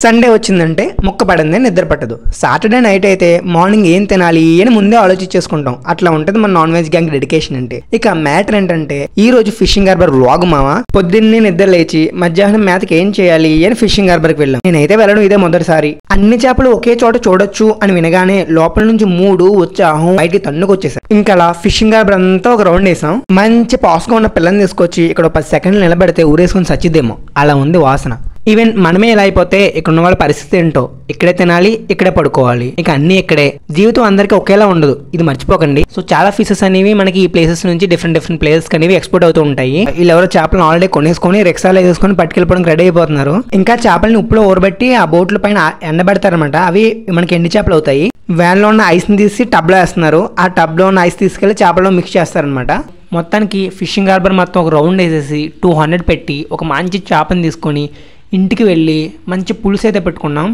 Sunday వచ్చిందంటే ముక్క పడిందే నిద్ర పట్టదు. సాటర్డే నైట్ అయితే మార్నింగ్ ఏం తినాలి అని ముందే ఆలోచించేసుకుంటాం. అట్లా ఉంటుంది మన నాన్ వెజ్ గ్యాంగ్ డెడికేషన్ అంటే. ఇక మ్యాటర్ ఏంటంటే ఈ రోజు ఫిషింగ్ హార్బర్ వ్లాగ్ మామ. పొద్దున్నే నిద్ర లేచి మధ్యాహ్నం మేతకి ఏం చేయాలి అని ఫిషింగ్ హార్బర్ కి వెళ్ళాం. నేనైతే వెళ్ళడం ఇదే మొదటిసారి. అన్ని చేపలు ఒకే చోట చూడొచ్చు అని వినగానే లోపల నుంచి 3 ఉత్సాహం బయటికి తన్నుకొచ్చేసాం. ఇంకా అలా ఫిషింగ్ హార్బర్ అంతా ఒక రౌండ్ వేసాం. మంచి పాస్గా ఉన్న పిల్లని తీసుకొచ్చి ఇక్కడ 10 సెకండ్లు నిలబెడితే ఊరేసుకొని సచ్చిద్దేమో అలా ఉంది వాసన. ఈవెన్ మనమే ఇలా అయిపోతే ఇక్కడ ఉన్న వాళ్ళ పరిస్థితి ఏంటో. ఇక్కడే తినాలి, ఇక్కడే పడుకోవాలి, ఇక అన్ని ఇక్కడే. జీవితం అందరికీ ఒకేలా ఉండదు, ఇది మర్చిపోకండి. సో చాలా ఫిషెస్ అనేవి మనకి ఈ ప్లేసెస్ నుంచి డిఫరెంట్ ప్లేసెస్ అనేవి ఎక్స్పోర్ట్ అవుతూ ఉంటాయి. వీళ్ళు ఎవరో చేపలను ఆల్రెడీ కొనేసుకొని రిక్షాలో వేసుకొని పట్టుకెళ్ళిపోవడానికి రెడీ అయిపోతున్నారు. ఇంకా చేపలని ఉప్పులో ఊరబెట్టి ఆ బోట్ల పైన ఎండబెడతారనమాట. అవి మనకి ఎండి చేపలు అవుతాయి. వ్యాన్లో ఉన్న ఐస్ని తీసి టబ్లో వేస్తున్నారు. ఆ టబ్లో ఉన్న ఐస్ తీసుకెళ్లి చేపల్లో మిక్స్ చేస్తారనమాట. మొత్తానికి ఫిషింగ్ హార్బర్ మొత్తం ఒక రౌండ్ వేసేసి 200 పెట్టి ఒక మంచి చేపని తీసుకొని ఇంటికి వెళ్ళి మంచి పులుసు అయితే పెట్టుకున్నాం.